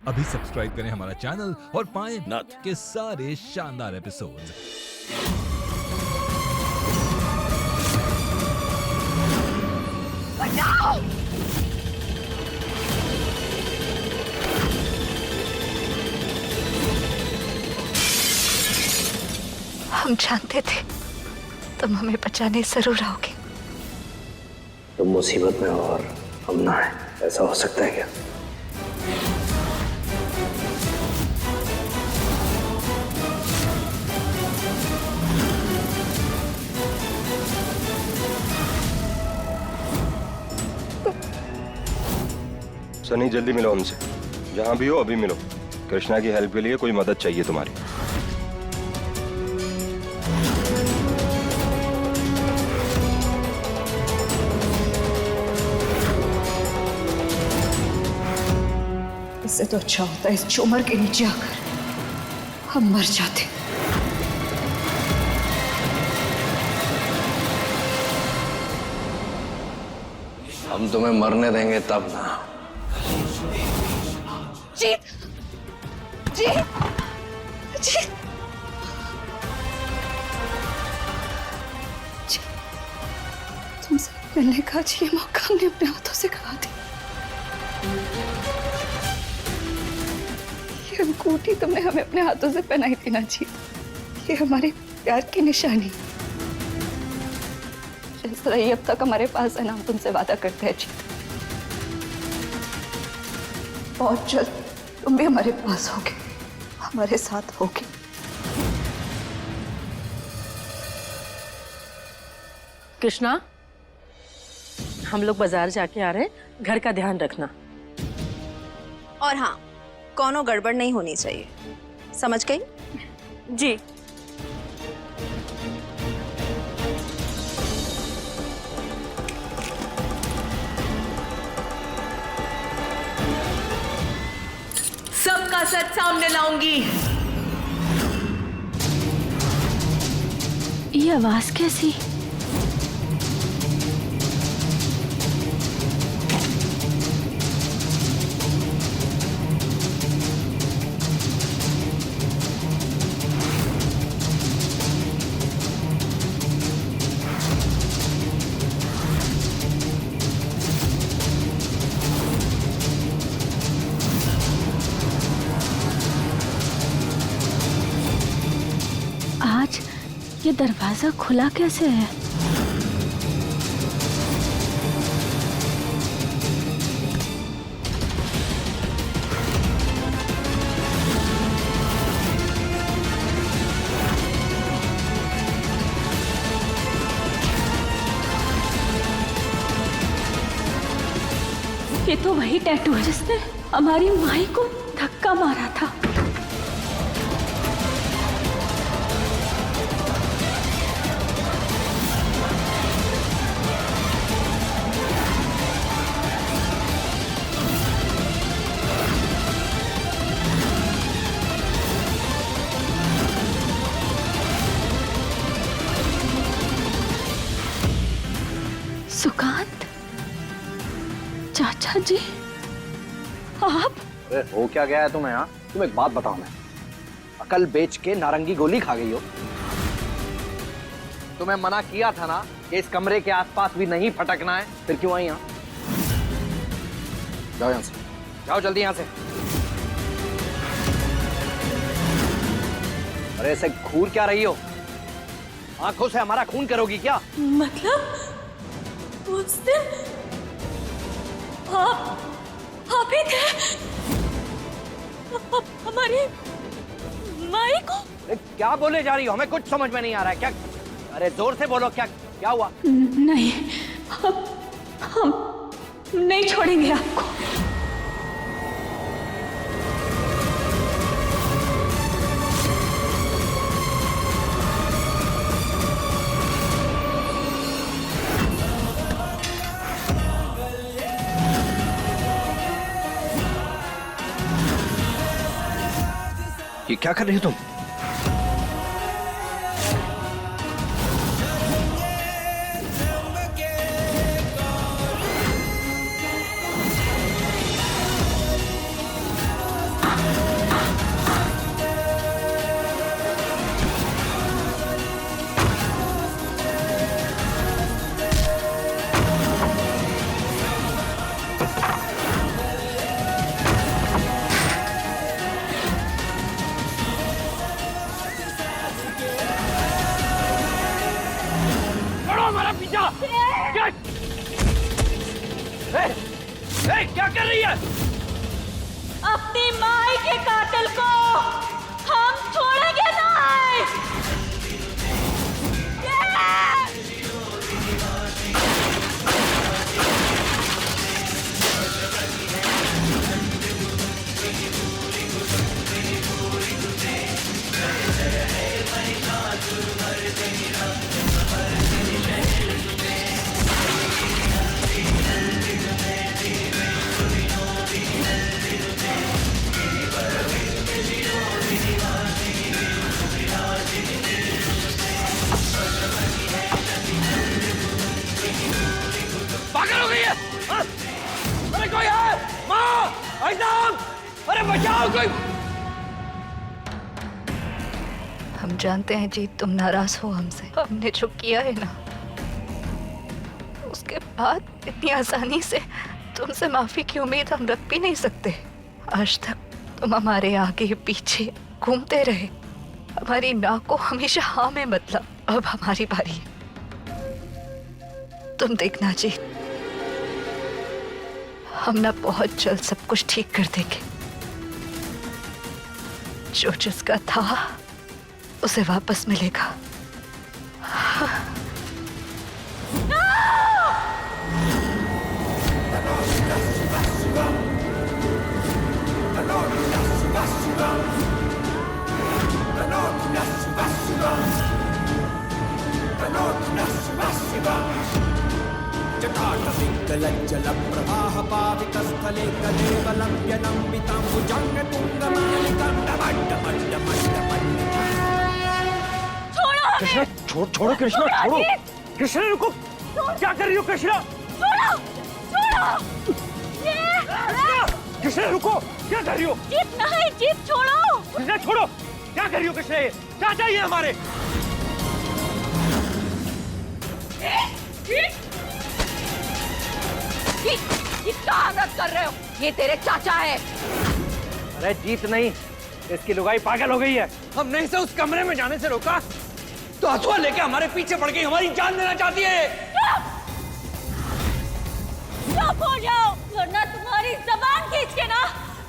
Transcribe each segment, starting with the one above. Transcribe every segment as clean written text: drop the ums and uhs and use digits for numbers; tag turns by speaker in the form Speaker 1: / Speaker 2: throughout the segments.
Speaker 1: अभी सब्सक्राइब करें हमारा चैनल और पाएं
Speaker 2: नाथ।
Speaker 1: के सारे शानदार एपिसोड्स।
Speaker 3: हम जानते थे तुम हमें बचाने जरूर आओगे।
Speaker 4: तुम मुसीबत में हो और हम ना है, ऐसा हो सकता है क्या?
Speaker 5: सनी जल्दी मिलो हमसे, जहां भी हो अभी मिलो। कृष्णा की हेल्प के लिए कोई मदद चाहिए तुम्हारी।
Speaker 3: इससे तो अच्छा होता है इस चोमर के नीचे आकर हम मर जाते।
Speaker 4: हम तुम्हें मरने देंगे तब ना।
Speaker 3: जीत, जीत, जीत, जीत। तुमसे मिलने का ये मौका हमने अपने हाथों से गवा दिया। ये अंगूठी तुमने हमें अपने हाथों से पहनाई थी ना जीत। ये हमारे प्यार की निशानी। जिस रही अब तक हमारे पास है ना, हम तुमसे वादा करते हैं जीत, बहुत जल्द तुम भी हमारे पास होगे, हमारे साथ होगे।
Speaker 6: कृष्णा, हम लोग बाजार जाके आ रहे हैं, घर का ध्यान रखना।
Speaker 7: और हाँ, कोनो गड़बड़ नहीं होनी चाहिए, समझ गई?
Speaker 6: जी।
Speaker 8: सबका सच सामने लाऊंगी।
Speaker 3: ये आवाज कैसी? आज ये दरवाजा खुला कैसे है? ये तो वही टैटू है जिसने हमारी माई को धक्का मारा था। सुकांत चाचा जी, आप?
Speaker 4: अरे हो क्या गया है तुम्हें? यहाँ तुम एक बात बताओ, मैं अकल बेच के नारंगी गोली खा गई हो? तुम्हें मना किया था ना कि इस कमरे के आसपास भी नहीं फटकना है, फिर क्यों आई यहाँ? जाओ यहाँ से, जाओ जल्दी यहाँ से। अरे ऐसे घूर क्या रही हो? आंखों से हमारा खून करोगी क्या?
Speaker 6: मतलब उस दिन आप ही थे हमारी माई को?
Speaker 4: अरे क्या बोले जा रही हो? हमें कुछ समझ में नहीं आ रहा है। क्या? अरे जोर से बोलो, क्या क्या हुआ?
Speaker 3: नहीं, हम नहीं छोड़ेंगे आपको।
Speaker 4: ये क्या कर रही हो तुम?
Speaker 3: अपनी माई के कातिल को हम छोड़ेंगे नहीं।
Speaker 4: पागल हो गई है? हाँ? अरे कोई है? माँ! आइज़ाम! अरे बचाओ कोई!
Speaker 2: हम जानते हैं जीत, तुम नाराज हो हमसे। हमने जो किया है ना, उसके बाद इतनी आसानी से तुमसे माफी की उम्मीद हम रख भी नहीं सकते। आज तक तुम हमारे आगे पीछे घूमते रहे, हमारी नाक को हमेशा हाँ में बदला। अब हमारी बारी है। तुम देखना जीत, हम ना बहुत जल्द सब कुछ ठीक कर देंगे। जो जिसका था उसे वापस मिलेगा।
Speaker 9: जलप्रवाह पावितस्थले कलेवलं व्यनम्बितं
Speaker 4: कृष्णा, छोड़ो कृष्णा, छोड़ो। कृष्णा रुको, क्या कर रही हो कृष्णा? कृष्णा रुको, क्या कर रही हो?
Speaker 3: जीत नहीं, जीत छोड़ो।
Speaker 4: कृष्णा छोड़ो, क्या कर रही हो कृष्णा? ये क्या चाहिए हमारे?
Speaker 6: क्या आदत कर रहे हो? ये तेरे चाचा है।
Speaker 4: अरे जीत नहीं, इसकी लुगाई पागल हो गई है। हमने इसे उस कमरे में जाने से रोका तो हथुआ लेके हमारे पीछे पड़ गई, हमारी जान लेना चाहती है।
Speaker 3: चुप हो जाओ, वरना तुम्हारी जबान खींच के ना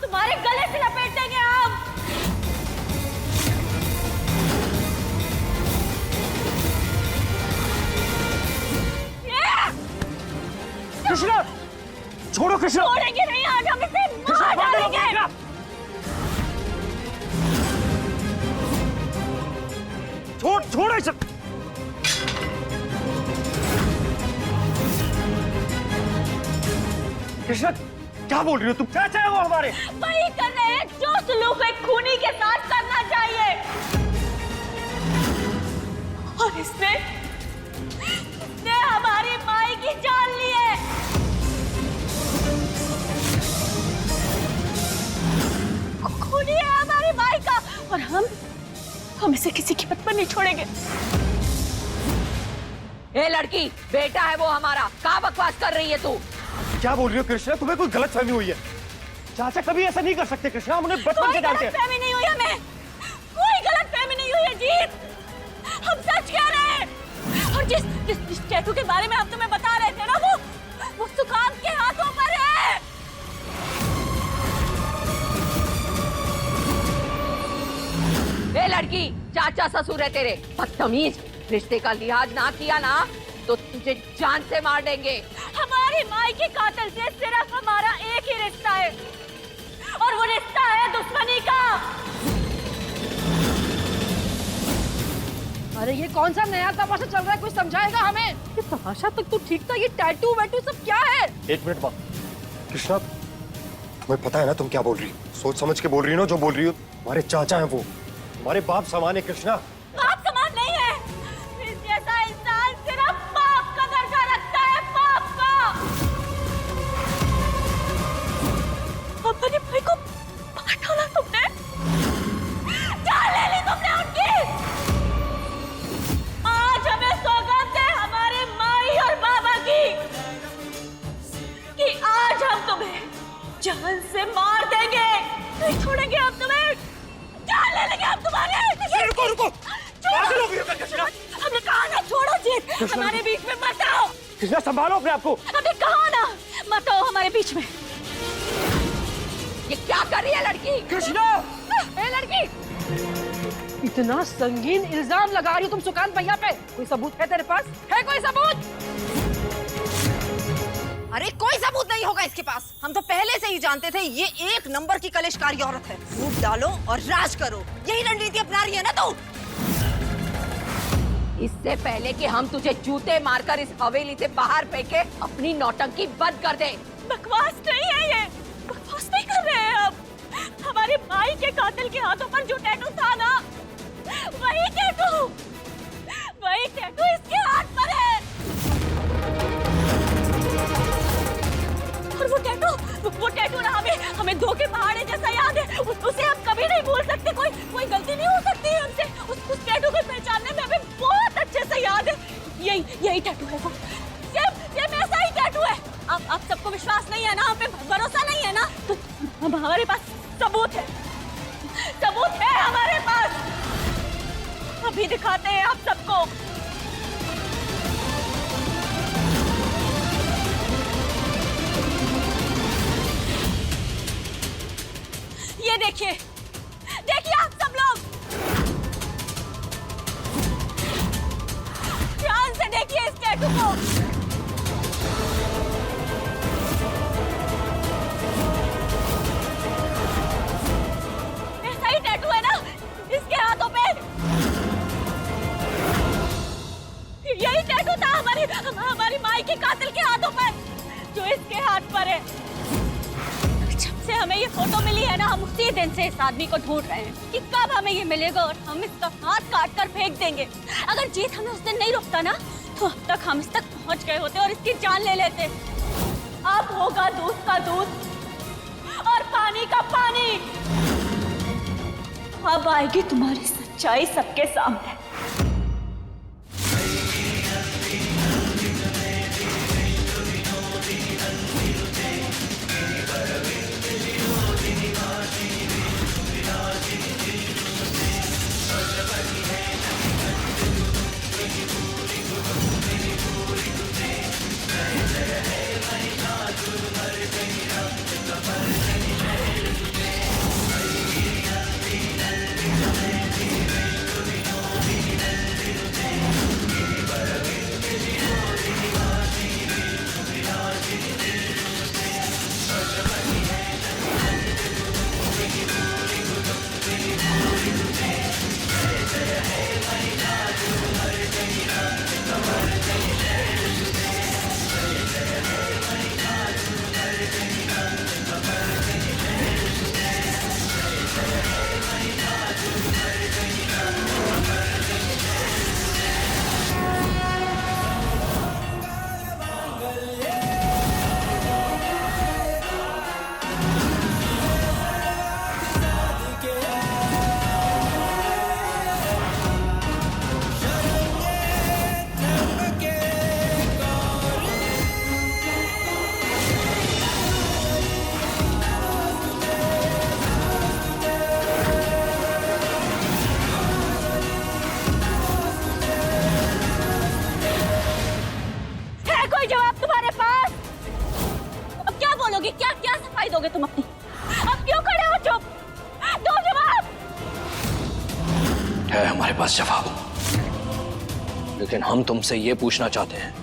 Speaker 3: तुम्हारे गले से लपेट देंगे हम।
Speaker 4: कृष्णा छोड़ो, कृष्णा
Speaker 3: छोड़ेंगे नहीं, आज हम इसे मार डालेंगे।
Speaker 4: छोड़ इसे। कृष्णा क्या बोल रही हो तुम? चाचा है वो हमारे।
Speaker 3: वही कर रहे हैं जो सलूक एक खूनी के साथ करना चाहिए। और इसने हमारी माई की जान ली है। खूनी है हमारी माई का, और हम इसे किसी कीमत पर नहीं छोड़ेंगे।
Speaker 6: ए लड़की, बेटा है वो हमारा, क्या बकवास कर रही है तू?
Speaker 4: क्या बोल रही हो कृष्णा? तुम्हें कोई गलतफहमी हुई है। चाचा कभी ऐसा नहीं कर सकते कृष्णा, हम उन्हें बचपन से जानते हैं।
Speaker 3: गलतफहमी नहीं हुई हमें, कोई गलतफहमी नहीं हुई है जीत। हम सच कह रहे हैं। और जिस टैटू के बारे में हम तुम्हें बता रहे थे ना, वो सुकांत के हाथों पर है।
Speaker 6: ए लड़की, चाचा ससुर है तेरे, बदतमीज। रिश्ते का लिहाज ना किया ना तो तुझे जान से मार देंगे।
Speaker 3: हमारी माई के कातिल से सिर्फ हमारा एक ही रिश्ता है, और वो रिश्ता है दुश्मनी का।
Speaker 6: अरे ये कौन सा नया तमाशा चल रहा है? कुछ समझाएगा हमें? ये तमाशा तक तो ठीक था, ये टैटू वैटू सब क्या है?
Speaker 5: एक मिनट माँ। कृष्णा, तुम्हें पता है ना तुम क्या बोल रही हो? सोच समझ के बोल रही हो ना जो बोल रही हो। हमारे चाचा हैं वो, हमारे बाप समान है कृष्णा।
Speaker 3: बाप समान नहीं है, इस जैसा इंसान सिर्फ बाप का दर्जा रखता है, बाप का। अपने भाई को मार डाला तुमने, जान ले ली तुमने उनकी। आज हमें सौगात है हमारे माई और बाबा की कि आज हम तुम्हें जान से मार देंगे, नहीं छोड़ेंगे हम तुम्हें, जान ले लेंगे हम तुम्हारे।
Speaker 4: रुको
Speaker 3: हमने कहा ना छोड़ो जीत, हमारे बीच में मत आओ।
Speaker 4: कृष्णा संभालो अपने आप को।
Speaker 3: हमने कहा ना मत आओ हमारे बीच में।
Speaker 6: ये क्या कर रही है लड़की?
Speaker 4: कृष्णा!
Speaker 6: ए लड़की!
Speaker 3: इतना संगीन इल्जाम लगा रही हो तुम सुकांत भैया पे। कोई सबूत है तेरे पास? है कोई सबूत?
Speaker 7: अरे कोई सबूत नहीं होगा इसके पास। हम तो पहले से ही जानते थे ये एक नंबर की कलेशकारी औरत है। फूट डालो और राज करो, यही रणनीति अपना रही है ना तू?
Speaker 6: इससे पहले कि हम तुझे जूते मारकर इस हवेली से बाहर फेंके, अपनी नौटंकी बंद कर दे।
Speaker 3: बकवास नहीं है ये, बकवास नहीं कर रहे हैं हम। हमारे भाई के कातिल के हाथों पर जो टैटू था ना, वही टैटू इसके हाथ पर है। और वो टैटू ना हमें धोखे पहाड़े जैसा याद है। उसे हम कभी नहीं भूल सकते। कोई गलती नहीं हो सकती है हमसे। उस टैटू को पहचानने में हमें बहुत अच्छे से याद है। यही टैटू है वो। सेम ऐसा ही टैटू है। आप सबको विश्वास नहीं है ना? हम पे भरोसा नहीं है ना? तो हमारे पास सबूत है हमारे पास। अभी दिखाते हैं आप सबको। ये देखिए आप सब लोग, ध्यान से देखिए इस टैटू को। ऐसा ही टैटू है ना इसके हाथों पे? यही टैटू था हमारी माई के कातिल के हाथों पर, जो इसके हाथ पर है। जब से हमें ये फोटो मिली है ना, हम उसी दिन से इस आदमी को ढूंढ रहे हैं कि कब हमें ये मिलेगा और हम इसका हाथ काट कर फेंक देंगे। अगर जीत हमें उस दिन नहीं रोकता ना, तो अब तक हम इस तक पहुंच गए होते और इसकी जान ले लेते। अब होगा दूध का दूध और पानी का पानी। अब आएगी तुम्हारी सच्चाई सबके सामने। क्या सफाई दोगे तुम अपनी? अब क्यों खड़े हो? चुप, दो जवाब।
Speaker 4: है हमारे पास जवाब, लेकिन हम तुमसे ये पूछना चाहते हैं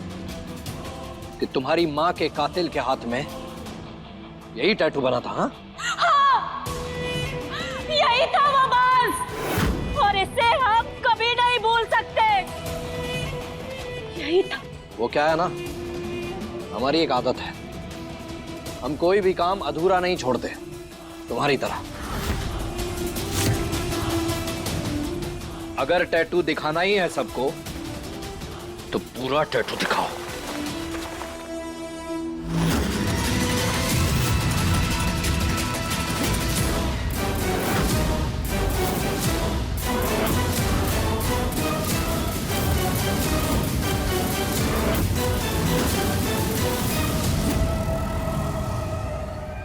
Speaker 4: कि तुम्हारी माँ के कातिल के हाथ में यही टैटू बना था?
Speaker 3: हाँ, यही था वो बांस, और इसे हम कभी नहीं भूल सकते। यही था।
Speaker 4: वो क्या है ना, हमारी एक आदत है, हम कोई भी काम अधूरा नहीं छोड़ते, तुम्हारी तरह। अगर टैटू दिखाना ही है सबको, तो पूरा टैटू दिखाओ।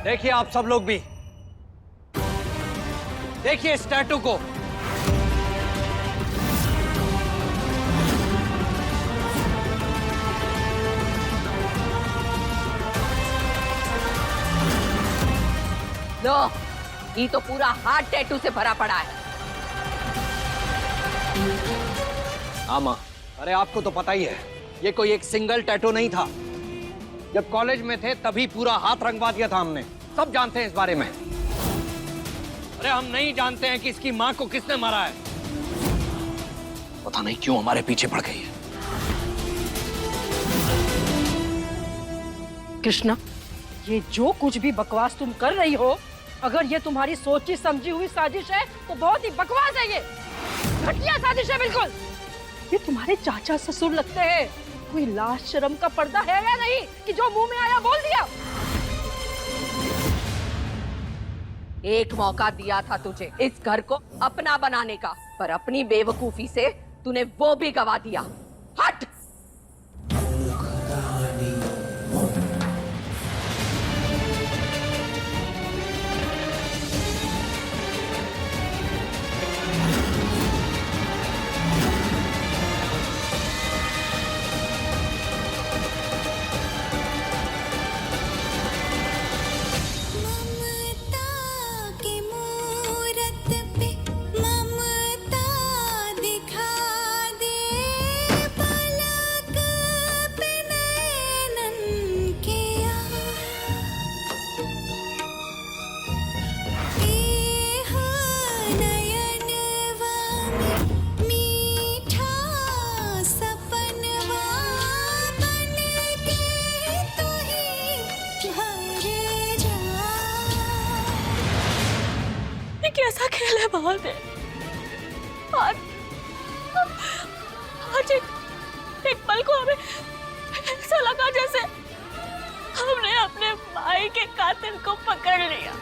Speaker 4: देखिए आप सब लोग भी, देखिए इस टैटू को।
Speaker 6: लो, ये तो पूरा हाथ टैटू से भरा पड़ा है।
Speaker 4: हाँ माँ, अरे आपको तो पता ही है, ये कोई एक सिंगल टैटू नहीं था। जब कॉलेज में थे तभी पूरा हाथ रंगवा दिया था हमने। सब जानते हैं इस बारे में। अरे हम नहीं जानते हैं कि इसकी माँ को किसने मारा है। पता नहीं क्यों हमारे पीछे पड़ गई है।
Speaker 10: कृष्णा, ये जो कुछ भी बकवास तुम कर रही हो, अगर ये तुम्हारी सोची समझी हुई साजिश है तो बहुत ही बकवास है। ये घटिया साजिश है बिल्कुल। ये तुम्हारे चाचा ससुर लगते हैं। कोई लाज शर्म का पर्दा है या नहीं कि जो मुंह में आया बोल दिया।
Speaker 6: एक मौका दिया था तुझे इस घर को अपना बनाने का, पर अपनी बेवकूफी से तूने वो भी गवा दिया। हट!
Speaker 3: कैसा खेल है बाहर दे। आज एक पल को हमें ऐसा लगा जैसे हमने अपने भाई के कातिल को पकड़ लिया।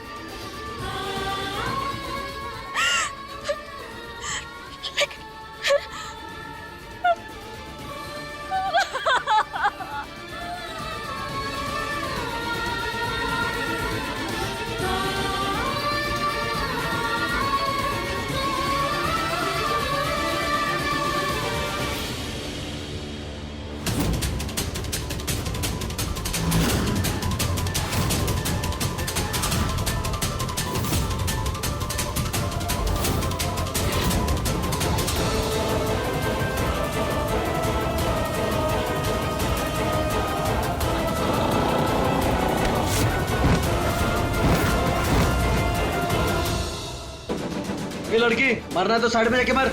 Speaker 11: ये लड़की मरना है तो साइड में जाके मर।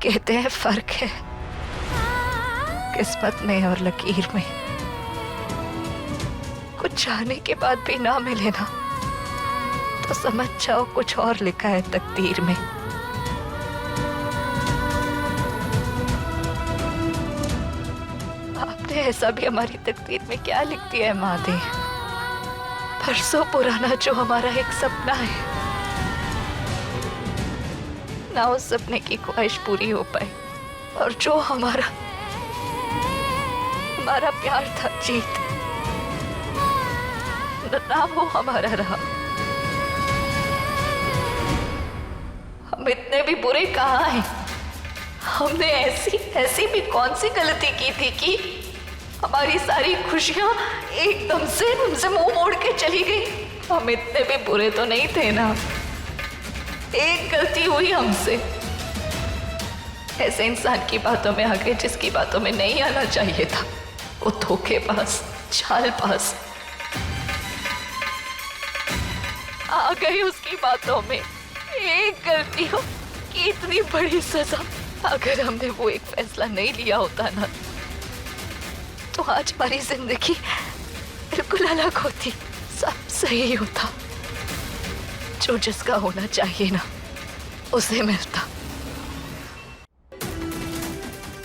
Speaker 2: कहते हैं फर्क है किस्मत में और लकीर में। कुछ चाहने के बाद भी ना मिले ना तो समझ जाओ कुछ और लिखा है तकदीर में। आपने ऐसा भी हमारी तकदीर में क्या लिख दिया है मादे? बरसों पुराना जो हमारा एक सपना है, ना उस सपने की ख्वाहिश पूरी हो पाई, और जो हमारा प्यार था जीत, ना वो हमारा रहा। हम इतने भी बुरे कहाँ हैं? हमने ऐसी भी कौन सी गलती की थी कि हमारी सारी खुशियां एकदम से हमसे मुंह मोड़ के चली गई? हम इतने भी बुरे तो नहीं थे ना। एक गलती हुई हमसे, ऐसे इंसान की बातों में आ गए जिसकी बातों में नहीं आना चाहिए था। वो धोखेबाज, चालबाज आ गए उसकी बातों में। एक गलती हो कि इतनी बड़ी सजा। अगर हमने वो एक फैसला नहीं लिया होता ना तो आज हमारी जिंदगी बिल्कुल अलग होती, सब सही होता। जो जिसका होना चाहिए ना उसे मिलता।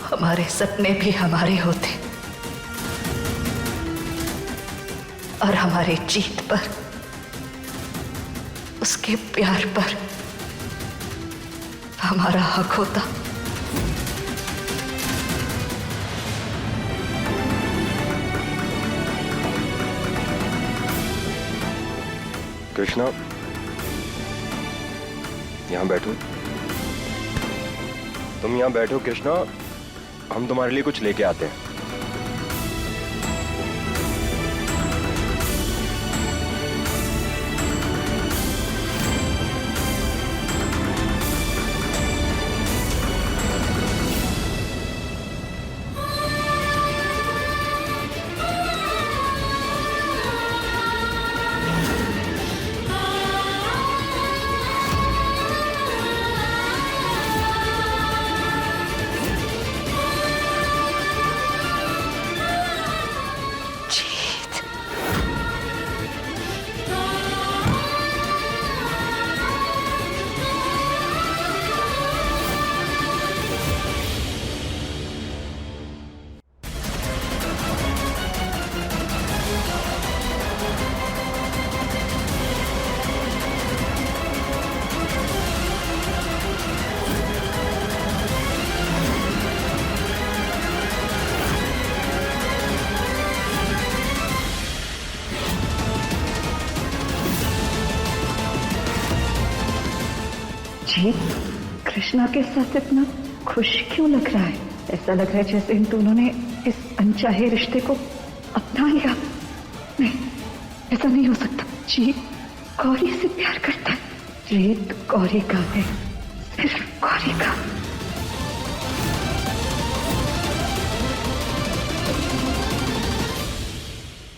Speaker 2: हमारे सपने भी हमारे होते और हमारी जीत पर, उसके प्यार पर हमारा हक होता।
Speaker 5: कृष्णा, यहां बैठो। तुम यहाँ बैठो कृष्णा, हम तुम्हारे लिए कुछ लेके आते हैं।
Speaker 2: जीत, कृष्णा के साथ इतना खुश क्यों लग रहा है? ऐसा लग रहा है जैसे इन दोनों ने इस अनचाहे रिश्ते को अपना लिया। नहीं, ऐसा नहीं हो सकता। जीत गौरी से प्यार करता है। जीत गौरी का है, सिर्फ गौरी का।